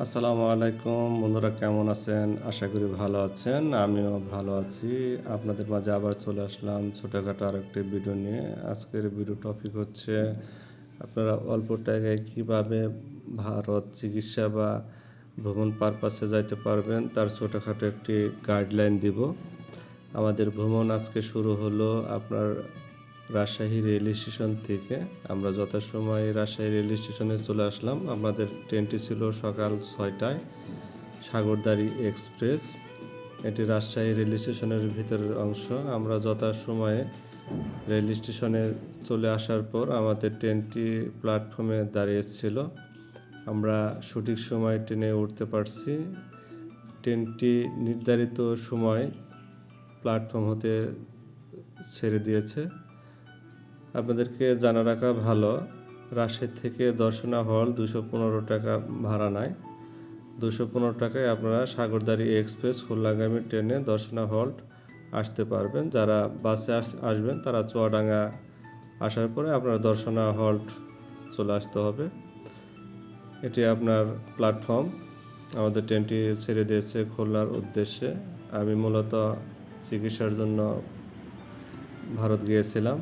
আসসালামু আলাইকুম বন্ধুরা, কেমন আছেন? আশা করি ভালো আছেন। আমিও ভালো আছি। আপনাদের মাঝে আবার চলে আসলাম ছোটোখাটো আরেকটি ভিডিও নিয়ে। আজকের ভিডিও টপিক হচ্ছে আপনারা অল্প টাকায় কীভাবে ভারত চিকিৎসা বা ভ্রমণ পারপাসে যাইতে পারবেন তার ছোটোখাটো একটি গাইডলাইন দিব। আমাদের ভ্রমণ আজকে শুরু হলো আপনার রাজশাহী রেল স্টেশন থেকে। আমরা যথাসময়ে রাজশাহী রেল স্টেশনে চলে আসলাম। আমাদের ট্রেনটি ছিল সকাল 6টায়, সাগরদাড়ি এক্সপ্রেস। এটি রাজশাহী রেল স্টেশনের ভিতরের অংশ। আমরা যথাসময়ে রেল স্টেশনে চলে আসার পর আমাদের ট্রেনটি প্ল্যাটফর্মে দাঁড়িয়েছিল। আমরা সঠিক সময় ট্রেনে উঠতে পারছি। ট্রেনটি নির্ধারিত সময় প্ল্যাটফর্ম হতে ছেড়ে দিয়েছে। আপনাদেরকে জানা রাখা ভালো, রাজশাহী থেকে দর্শনা হল 215 টাকা ভাড়া নেয়। 215 টাকায় আপনারা সাগরদাড়ি এক্সপ্রেস খুলনাগামী ট্রেনে দর্শনা হল্ট আসতে পারবেন। যারা বাসে আসবেন তারা চুয়াডাঙ্গা আসার পরে আপনারা দর্শনা হল্ট চলে আসতে হবে। এটি আপনার প্ল্যাটফর্ম। আমাদের ট্রেনটি ছেড়ে দিয়েছে খুলনার উদ্দেশ্যে। আমি মূলত চিকিৎসার জন্য ভারত গিয়েছিলাম।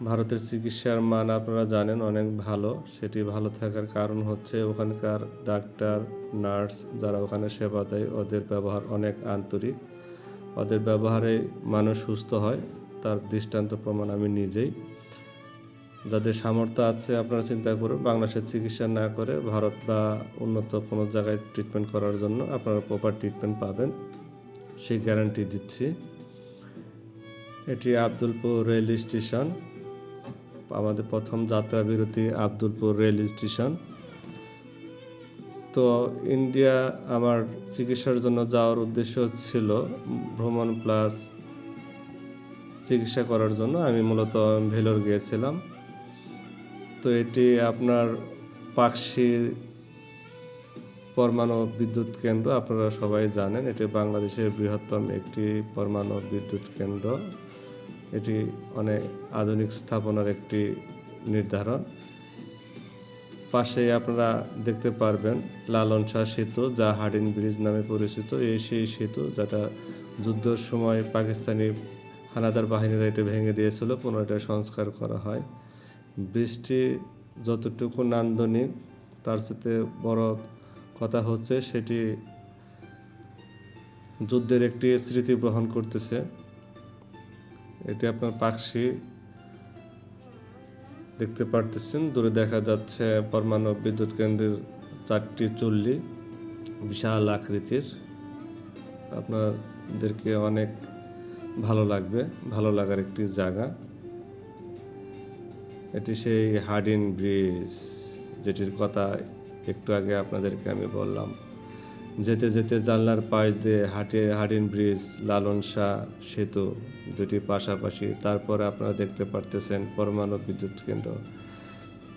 ভারতের চিকিৎসার মান আপনারা জানেন অনেক ভালো। সেটি ভালো থাকার কারণ হচ্ছে ওখানকার ডাক্তার, নার্স যারা ওখানে সেবা দেয় ওদের ব্যবহার অনেক আন্তরিক। ওদের ব্যবহারে মানুষ সুস্থ হয়, তার দৃষ্টান্ত প্রমাণ আমি নিজেই। যাদের সামর্থ্য আছে আপনারা চিন্তা করুন, বাংলাদেশের চিকিৎসা না করে ভারত বা উন্নত কোনো জায়গায় ট্রিটমেন্ট করার জন্য আপনারা প্রপার ট্রিটমেন্ট পাবেন, সেই গ্যারান্টি দিচ্ছি। এটি আব্দুলপুর রেল স্টেশন। আমাদের প্রথম যাত্রা বিরতি আব্দুলপুর রেল স্টেশন। তো ইন্ডিয়া আমার চিকিৎসার জন্য যাওয়ার উদ্দেশ্য ছিল ভ্রমণ প্লাস চিকিৎসা করার জন্য। আমি মূলত ভেলোর গিয়েছিলাম। তো এটি আপনার পাকশি পরমাণু বিদ্যুৎ কেন্দ্র, আপনারা সবাই জানেন এটি বাংলাদেশের বৃহত্তম একটি পরমাণু বিদ্যুৎ কেন্দ্র। এটি অনেক আধুনিক স্থাপনার একটি নির্ধারণ। পাশেই আপনারা দেখতে পারবেন লালন শাহ সেতু, যা হার্ডিন ব্রিজ নামে পরিচিত। এই সেই সেতু যেটা যুদ্ধের সময় পাকিস্তানি হানাদার বাহিনীরা এটি ভেঙে দিয়েছিল, পুনরায় সংস্কার করা হয়। ব্রিজটি যতটুকু নান্দনিক তার সাথে বড় কথা হচ্ছে সেটি যুদ্ধের একটি স্মৃতি বহন করতেছে। এটি আপনার পাকশি দেখতে পারতেছেন। দূরে দেখা যাচ্ছে পরমাণু বিদ্যুৎ কেন্দ্রের 4টি চুল্লি, বিশাল আকৃতির। আপনাদেরকে অনেক ভালো লাগবে, ভালো লাগার একটি জায়গা। এটি সেই হার্ডিন ব্রিজ যেটির কথা একটু আগে আপনাদেরকে আমি বললাম। যেতে যেতে জানলার পাশ দিয়ে হার্ডিন ব্রিজ, লালন শাহ সেতু দুটি পাশাপাশি। তারপরে আপনারা দেখতে পারতেছেন পরমাণু বিদ্যুৎ কেন্দ্র।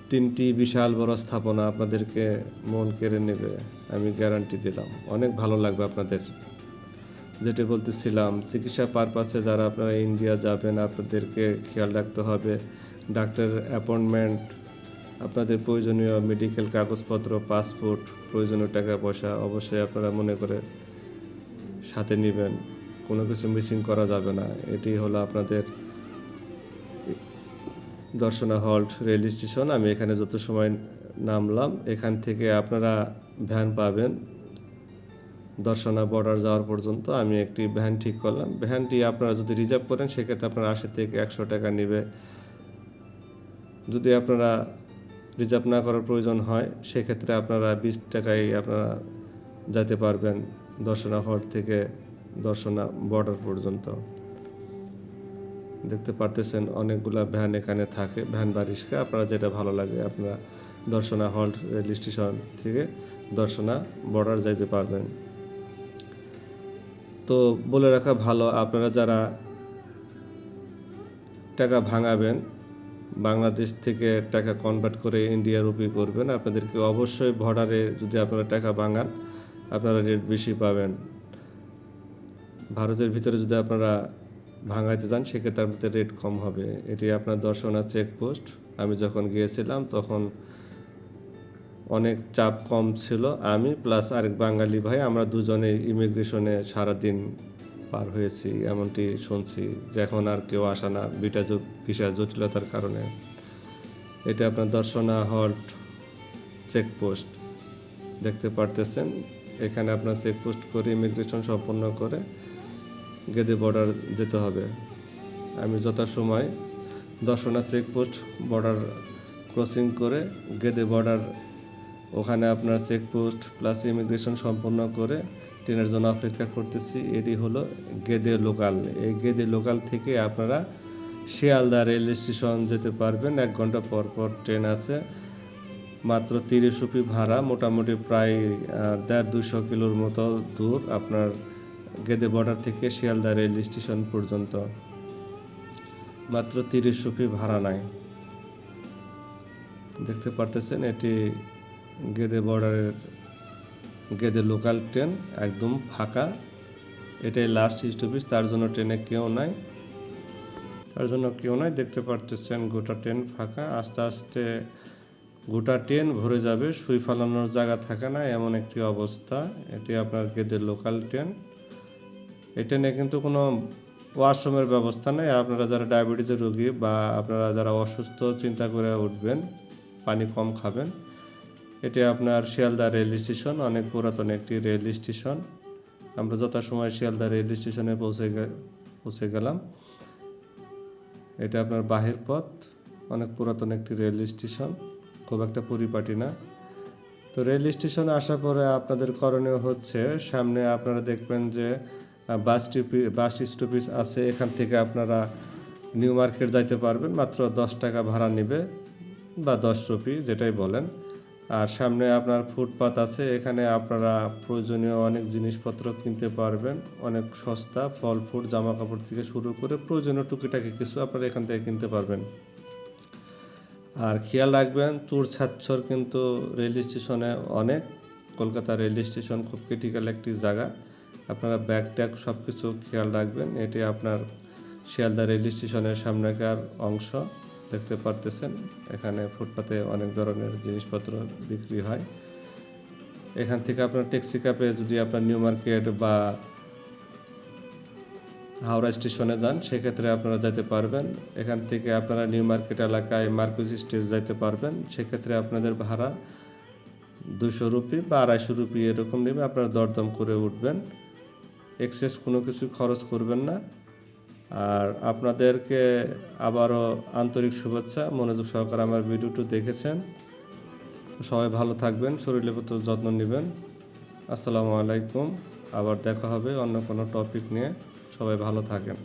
3টি বিশাল বড় স্থাপনা আপনাদেরকে মন কেড়ে নেবে, আমি গ্যারান্টি দিলাম। অনেক ভালো লাগবে আপনাদের। যেটি বলতেছিলাম, চিকিৎসা পারপাসে যারা আপনারা ইন্ডিয়া যাবেন আপনাদেরকে খেয়াল রাখতে হবে ডাক্তার অ্যাপয়েন্টমেন্ট, আপনাদের প্রয়োজনীয় মেডিকেল কাগজপত্র, পাসপোর্ট, প্রয়োজনীয় টাকা পয়সা অবশ্যই আপনারা মনে করে সাথে নেবেন। কোনো কিছু মিসিং করা যাবে না। এটি হলো আপনাদের দর্শনা হল্ট রেল স্টেশন। আমি এখানে যত সময় নামলাম, এখান থেকে আপনারা ভ্যান পাবেন দর্শনা বর্ডার যাওয়ার পর্যন্ত। আমি একটি ভ্যান ঠিক করলাম। ভ্যানটি আপনারা যদি রিজার্ভ করেন সেক্ষেত্রে আপনার 80 থেকে 100 টাকা নেবে। যদি আপনারা রিজার্ভ না করার প্রয়োজন হয় সেক্ষেত্রে আপনারা 20 টাকায় আপনারা যেতে পারবেন দর্শনা হল্ট থেকে দর্শনা বর্ডার পর্যন্ত। দেখতে পারতেছেন অনেকগুলা ভ্যান এখানে থাকে, ভ্যান বা রিক্সা, আপনারা যেটা ভালো লাগে আপনারা দর্শনা হল্ট রেল স্টেশন থেকে দর্শনা বর্ডার যাইতে পারবেন। তো বলে রাখা ভালো, আপনারা যারা টাকা ভাঙাবেন, বাংলাদেশ থেকে টাকা কনভার্ট করে ইন্ডিয়া রুপি করবেন, আপনাদেরকে অবশ্যই বর্ডারে যদি আপনারা টাকা ভাঙান আপনারা রেট বেশি পাবেন। ভারতের ভিতরে যদি আপনারা ভাঙাইতে যান সেক্ষেত্রে আপনাদের রেট কম হবে। এটি আপনার দর্শনা চেকপোস্ট। আমি যখন গিয়েছিলাম তখন অনেক চাপ কম ছিল। আমি প্লাস আরেক বাঙালি ভাই, আমরা দুজনে ইমিগ্রেশনে সারাদিন পার হয়েছি, এমনটি শুনছি যে এখন আর কেউ আসে না ভিসা জটিলতার কারণে। এটা আপনার দর্শনা হল্ট চেকপোস্ট দেখতে পারতেছেন। এখানে আপনার চেকপোস্ট করে ইমিগ্রেশন সম্পন্ন করে গেদে বর্ডার যেতে হবে। আমি যথাসময় দর্শনা চেকপোস্ট বর্ডার ক্রসিং করে গেদে বর্ডার, ওখানে আপনার চেকপোস্ট প্লাস ইমিগ্রেশন সম্পন্ন করে ট্রেনের জন্য অপেক্ষা করতেছি। এটি হলো গেদে লোকাল। এই গেদে লোকাল থেকে আপনারা শিয়ালদা রেল স্টেশন যেতে পারবেন। 1 ঘন্টা পর পর ট্রেন আছে, মাত্র 30 রুপি ভাড়া, মোটামুটি প্রায় 150-200 কিলোর মতো দূর আপনার গেদে বর্ডার থেকে শিয়ালদা রেল স্টেশন পর্যন্ত, মাত্র 30 রুপি ভাড়া নাই। দেখতে পারতেছেন এটি গেদে বর্ডারের গেদে লোকাল ট্রেন, একদম ফাঁকা। এটাই লাস্ট স্টপেজ, তার জন্য ট্রেনে কেউ নাই, দেখতে পারতেছেন গোটা ট্রেন ফাঁকা। আস্তে আস্তে গোটা ট্রেন ভরে যাবে, শুই ফেলানোর জায়গা থাকে না, এমন একটি অবস্থা। এটি আপনার গেদে লোকাল ট্রেন। এই ট্রেনে কিন্তু কোনো ওয়াশরুমের ব্যবস্থা নেই। আপনারা যারা ডায়াবেটিসের রোগী বা আপনারা যারা অসুস্থ, চিন্তা করে উঠবেন, পানি কম খাবেন। এটি আপনার শিয়ালদা রেল স্টেশন, অনেক পুরাতন একটি রেল স্টেশন। আমরা যথাসময় শিয়ালদা রেল স্টেশনে পৌঁছে গেলাম। এটা আপনার বাহির পথ, অনেক পুরাতন একটি রেল স্টেশন, খুব একটা পরিপাটি না। তো রেল স্টেশনে আসার পরে আপনাদের করণীয় হচ্ছে, সামনে আপনারা দেখবেন যে বাস স্টপেজ আছে। এখান থেকে আপনারা নিউ মার্কেট যাইতে পারবেন, মাত্র 10 টাকা ভাড়া নেবে বা 10 রুপি যেটাই বলেন। আর সামনে আপনার ফুটপাত আছে, এখানে আপনারা প্রয়োজনীয় অনেক জিনিসপত্র কিনতে পারবেন, অনেক সস্তা, ফল ফুল জামা কাপড় থেকে শুরু করে প্রয়োজনীয় টুকিটাকি কিছু আপনারা এখান থেকে কিনতে পারবেন। আর খেয়াল রাখবেন, চোর ছাচ্ছর কিন্তু রেল স্টেশনে অনেক। কলকাতা রেল স্টেশন খুব ক্রিটিক্যাল একটি জায়গা, আপনারা ব্যাগ ট্যাগ সব কিছু খেয়াল রাখবেন। এটি আপনার শিয়ালদা রেল স্টেশনের সামনেকার অংশ, দেখতে পারতেছেন। এখানে ফুটপাতে অনেক ধরনের জিনিসপত্র বিক্রি হয়। এখান থেকে আপনার ট্যাক্সি ক্যাবে যদি আপনার নিউ মার্কেট বা হাওড়া স্টেশনে যান, সেক্ষেত্রে আপনারা যেতে পারবেন। এখান থেকে আপনারা নিউ মার্কেট এলাকায় মার্কুস স্টেজ যেতে পারবেন, সেক্ষেত্রে আপনাদের ভাড়া 200 রুপি বা 250 রুপি এরকম নেবে। আপনারা দরদাম করে উঠবেন, এক্সেস কোনো কিছু খরচ করবেন না। আর আপনাদেরকে আবারও আন্তরিক শুভেচ্ছা, মনোযোগ সহকারে আমার ভিডিওটি দেখেছেন। সবাই ভালো থাকবেন, শরীরের প্রতি যত্ন নেবেন। আসসালামু আলাইকুম। আবার দেখা হবে অন্য কোনো টপিক নিয়ে। সবাই ভালো থাকেন।